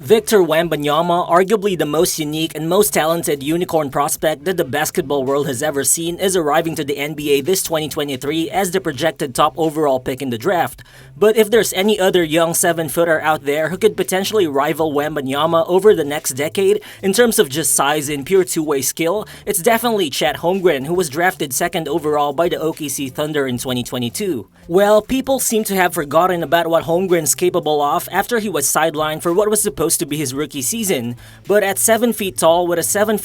Victor Wembanyama, arguably the most unique and most talented unicorn prospect that the basketball world has ever seen, is arriving to the NBA this 2023 as the projected top overall pick in the draft. But if there's any other young 7-footer out there who could potentially rival Wembanyama over the next decade in terms of just size and pure two-way skill, it's definitely Chet Holmgren, who was drafted 2nd overall by the OKC Thunder in 2022. Well, people seem to have forgotten about what Holmgren's capable of after he was sidelined for what was supposed to be his rookie season. But at 7 feet tall with a 7'6"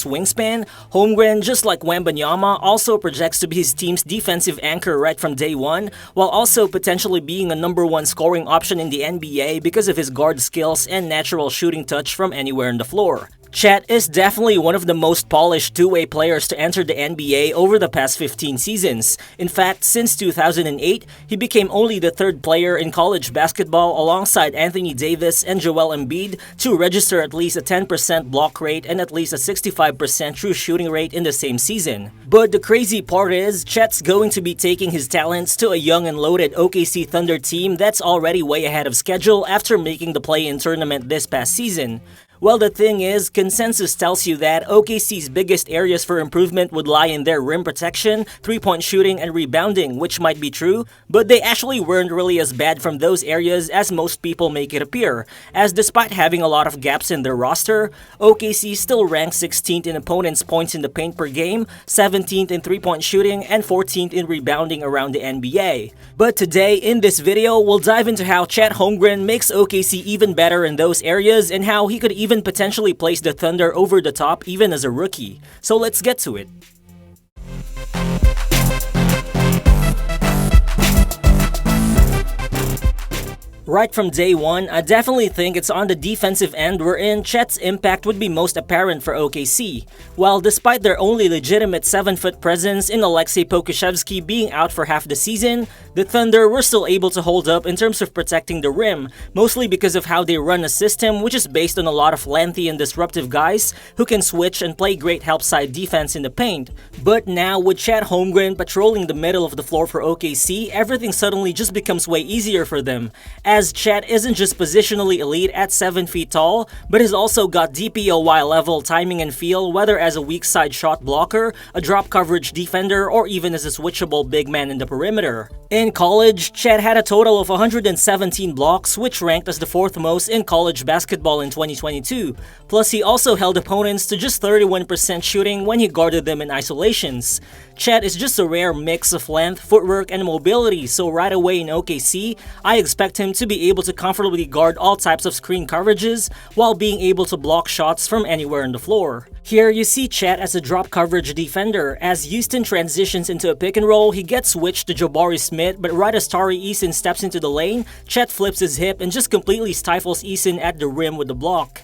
wingspan, Holmgren, just like Wembanyama, also projects to be his team's defensive anchor right from day one, while also potentially being a number 1 scoring option in the NBA because of his guard skills and natural shooting touch from anywhere on the floor. Chet is definitely one of the most polished two-way players to enter the NBA over the past 15 seasons. In fact, since 2008, he became only the 3rd player in college basketball alongside Anthony Davis and Joel Embiid to register at least a 10% block rate and at least a 65% true shooting rate in the same season. But the crazy part is, Chet's going to be taking his talents to a young and loaded OKC Thunder team that's already way ahead of schedule after making the play-in tournament this past season. Well, the thing is, consensus tells you that OKC's biggest areas for improvement would lie in their rim protection, 3-point shooting, and rebounding, which might be true, but they actually weren't really as bad from those areas as most people make it appear, as despite having a lot of gaps in their roster, OKC still ranks 16th in opponents' points in the paint per game, 17th in 3-point shooting, and 14th in rebounding around the NBA. But today, in this video, we'll dive into how Chet Holmgren makes OKC even better in those areas and how he could even potentially place the Thunder over the top even as a rookie. So let's get to it. Right from day one, I definitely think it's on the defensive end wherein Chet's impact would be most apparent for OKC. While despite their only legitimate 7-foot presence in Aleksej Pokusevski being out for half the season, the Thunder were still able to hold up in terms of protecting the rim, mostly because of how they run a system which is based on a lot of lengthy and disruptive guys who can switch and play great help side defense in the paint. But now with Chet Holmgren patrolling the middle of the floor for OKC, everything suddenly just becomes way easier for them, as Chet isn't just positionally elite at 7 feet tall, but has also got DPOY level timing and feel, whether as a weak side shot blocker, a drop coverage defender, or even as a switchable big man in the perimeter. In college, Chet had a total of 117 blocks, which ranked as the 4th most in college basketball in 2022. Plus, he also held opponents to just 31% shooting when he guarded them in isolations. Chet is just a rare mix of length, footwork, and mobility, so right away in OKC, I expect him to be able to comfortably guard all types of screen coverages while being able to block shots from anywhere on the floor. Here you see Chet as a drop coverage defender. As Houston transitions into a pick and roll, he gets switched to Jabari Smith, but right as Tari Eason steps into the lane, Chet flips his hip and just completely stifles Eason at the rim with the block.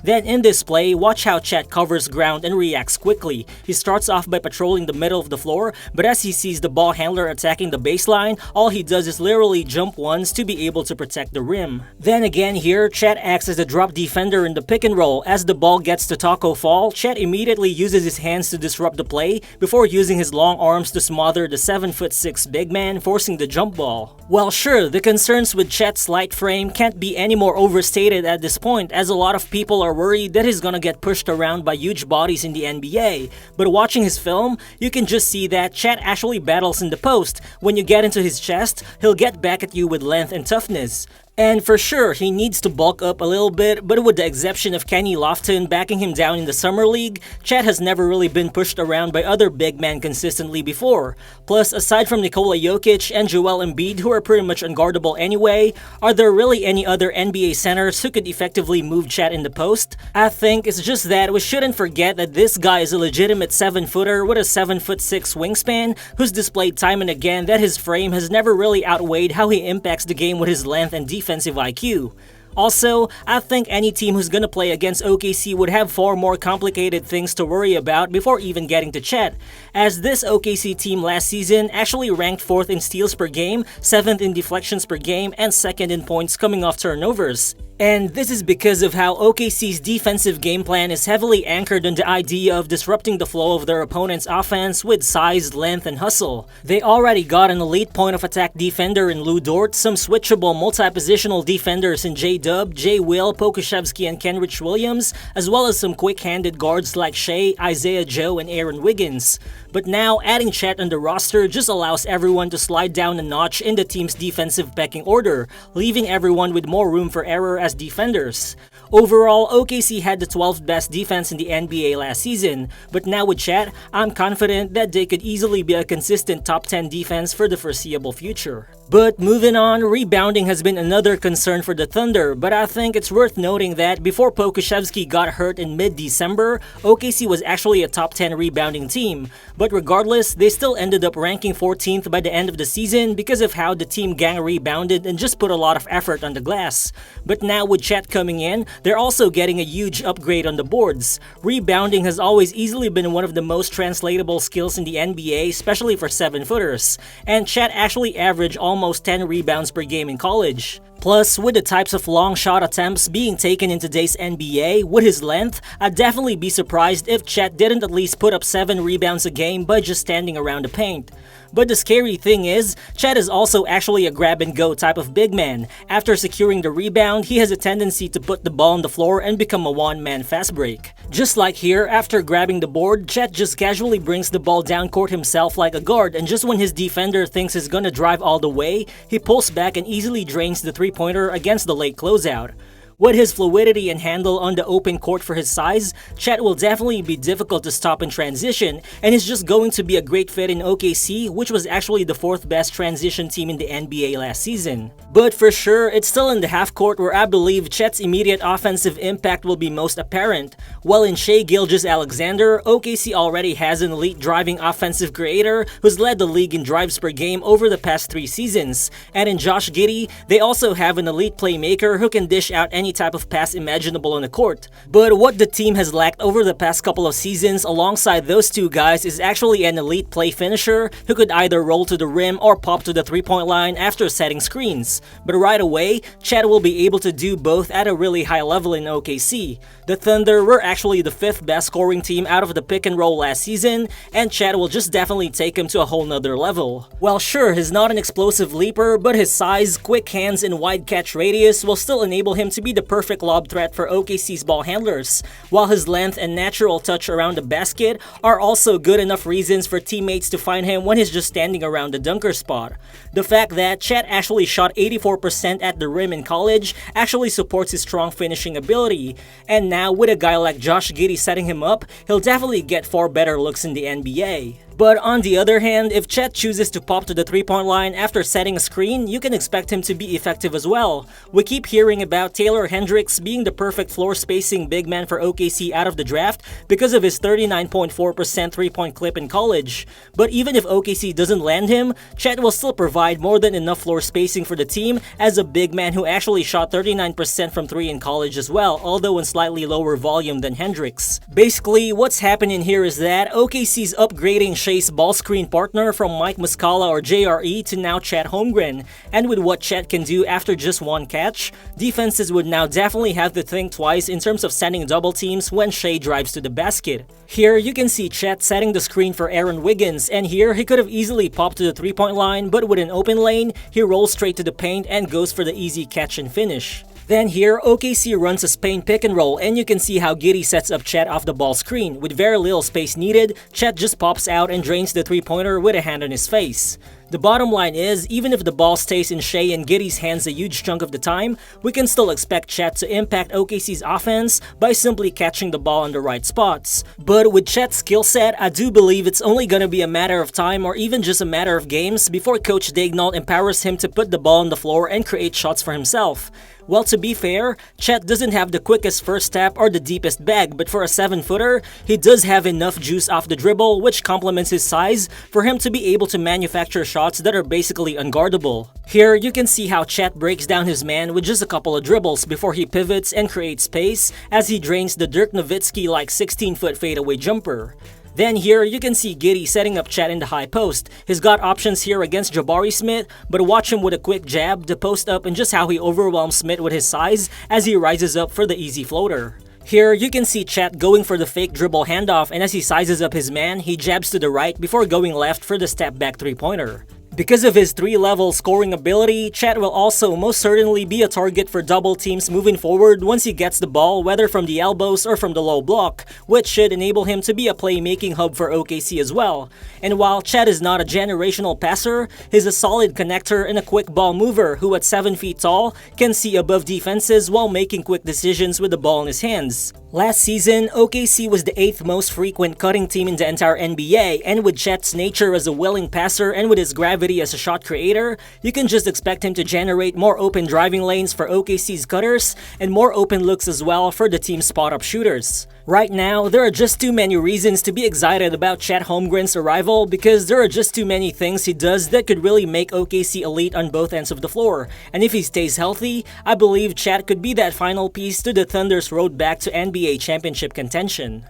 Then in this play, watch how Chet covers ground and reacts quickly. He starts off by patrolling the middle of the floor, but as he sees the ball handler attacking the baseline, all he does is literally jump once to be able to protect the rim. Then again here, Chet acts as a drop defender in the pick and roll. As the ball gets to Taco Fall, Chet immediately uses his hands to disrupt the play before using his long arms to smother the 7'6" big man, forcing the jump ball. Well, sure, the concerns with Chet's light frame can't be any more overstated at this point, as a lot of people are worried that he's gonna get pushed around by huge bodies in the NBA. But watching his film, you can just see that Chet actually battles in the post. When you get into his chest, he'll get back at you with length and toughness. And for sure, he needs to bulk up a little bit, but with the exception of Kenny Lofton backing him down in the Summer League, Chet has never really been pushed around by other big men consistently before. Plus, aside from Nikola Jokic and Joel Embiid, who are pretty much unguardable anyway, are there really any other NBA centers who could effectively move Chet in the post? I think it's just that we shouldn't forget that this guy is a legitimate 7-footer with a 7'6" wingspan, who's displayed time and again that his frame has never really outweighed how he impacts the game with his length and defensive IQ. Also, I think any team who's gonna play against OKC would have far more complicated things to worry about before even getting to Chet, as this OKC team last season actually ranked 4th in steals per game, 7th in deflections per game, and 2nd in points coming off turnovers. And this is because of how OKC's defensive game plan is heavily anchored on the idea of disrupting the flow of their opponent's offense with size, length, and hustle. They already got an elite point of attack defender in Dort, some switchable multi-positional defenders in Jdub, Will, Pokusevski, and Kenrich Williams, as well as some quick-handed guards like Shai, Isaiah Joe, and Aaron Wiggins. But now, adding Chet on the roster just allows everyone to slide down a notch in the team's defensive pecking order, leaving everyone with more room for error as defenders. Overall, OKC had the 12th best defense in the NBA last season, but now with Chet, I'm confident that they could easily be a consistent top 10 defense for the foreseeable future. But moving on, rebounding has been another concern for the Thunder, but I think it's worth noting that before Pokusevski got hurt in mid-December, OKC was actually a top 10 rebounding team. But regardless, they still ended up ranking 14th by the end of the season because of how the team gang rebounded and just put a lot of effort on the glass. But now with Chet coming in, they're also getting a huge upgrade on the boards. Rebounding has always easily been one of the most translatable skills in the NBA, especially for 7-footers, and Chet actually averaged almost 10 rebounds per game in college. Plus, with the types of long shot attempts being taken in today's NBA, with his length, I'd definitely be surprised if Chet didn't at least put up 7 rebounds a game by just standing around the paint. But the scary thing is, Chet is also actually a grab-and-go type of big man. After securing the rebound, he has a tendency to put the ball on the floor and become a one-man fast break. Just like here, after grabbing the board, Chet just casually brings the ball down court himself like a guard, and just when his defender thinks he's gonna drive all the way, he pulls back and easily drains the three-pointer against the late closeout. With his fluidity and handle on the open court for his size, Chet will definitely be difficult to stop in transition, and is just going to be a great fit in OKC, which was actually the 4th best transition team in the NBA last season. But for sure, it's still in the half court where I believe Chet's immediate offensive impact will be most apparent. While in Shai Gilgeous-Alexander, OKC already has an elite driving offensive creator who's led the league in drives per game over the past 3 seasons. And in Josh Giddey, they also have an elite playmaker who can dish out any type of pass imaginable on the court. But what the team has lacked over the past couple of seasons alongside those two guys is actually an elite play finisher who could either roll to the rim or pop to the three-point line after setting screens. But right away, Chet will be able to do both at a really high level in OKC. The Thunder were actually the 5th best scoring team out of the pick and roll last season, and Chet will just definitely take him to a whole nother level. Well, sure, he's not an explosive leaper, but his size, quick hands, and wide catch radius will still enable him to be the perfect lob threat for OKC's ball handlers, while his length and natural touch around the basket are also good enough reasons for teammates to find him when he's just standing around the dunker spot. The fact that Chet actually shot 84% at the rim in college actually supports his strong finishing ability, and now with a guy like Josh Giddey setting him up, he'll definitely get far better looks in the NBA. But on the other hand, if Chet chooses to pop to the three-point line after setting a screen, you can expect him to be effective as well. We keep hearing about Taylor Hendricks being the perfect floor spacing big man for OKC out of the draft because of his 39.4% three-point clip in college. But even if OKC doesn't land him, Chet will still provide more than enough floor spacing for the team as a big man who actually shot 39% from 3 in college as well, although in slightly lower volume than Hendricks. Basically, what's happening here is that OKC's upgrading Shai's ball screen partner from Mike Muscala or JRE to now Chet Holmgren, and with what Chet can do after just one catch, defenses would now definitely have to think twice in terms of sending double teams when Shai drives to the basket. Here you can see Chet setting the screen for Aaron Wiggins, and here he could have easily popped to the three-point line, but with an open lane, he rolls straight to the paint and goes for the easy catch and finish. Then here, OKC runs a Spain pick and roll, and you can see how Giddey sets up Chet off the ball screen. With very little space needed, Chet just pops out and drains the three-pointer with a hand on his face. The bottom line is, even if the ball stays in Shai and Giddey's hands a huge chunk of the time, we can still expect Chet to impact OKC's offense by simply catching the ball in the right spots. But with Chet's skill set, I do believe it's only gonna be a matter of time or even just a matter of games before Coach Daigneault empowers him to put the ball on the floor and create shots for himself. Well, to be fair, Chet doesn't have the quickest first step or the deepest bag, but for a 7-footer, he does have enough juice off the dribble, which complements his size for him to be able to manufacture shots that are basically unguardable. Here, you can see how Chet breaks down his man with just a couple of dribbles before he pivots and creates space as he drains the Dirk Nowitzki-like 16-foot fadeaway jumper. Then here, you can see Giddey setting up Chet in the high post. He's got options here against Jabari Smith, but watch him with a quick jab, the post up, and just how he overwhelms Smith with his size as he rises up for the easy floater. Here, you can see Chet going for the fake dribble handoff, and as he sizes up his man, he jabs to the right before going left for the step back three-pointer. Because of his 3-level scoring ability, Chet will also most certainly be a target for double teams moving forward once he gets the ball, whether from the elbows or from the low block, which should enable him to be a playmaking hub for OKC as well. And while Chet is not a generational passer, he's a solid connector and a quick ball mover who at 7 feet tall can see above defenses while making quick decisions with the ball in his hands. Last season, OKC was the 8th most frequent cutting team in the entire NBA, and with Chet's nature as a willing passer and with his gravity as a shot creator, you can just expect him to generate more open driving lanes for OKC's cutters and more open looks as well for the team's spot-up shooters. Right now, there are just too many reasons to be excited about Chet Holmgren's arrival because there are just too many things he does that could really make OKC elite on both ends of the floor. And if he stays healthy, I believe Chet could be that final piece to the Thunder's road back to NBA championship contention.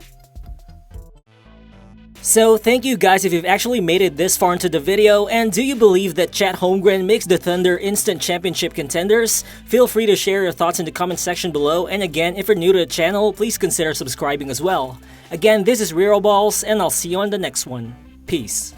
So thank you guys if you've actually made it this far into the video, and do you believe that Chet Holmgren makes the Thunder instant championship contenders? Feel free to share your thoughts in the comment section below, and again, if you're new to the channel, please consider subscribing as well. Again, this is Real Balls, and I'll see you on the next one. Peace.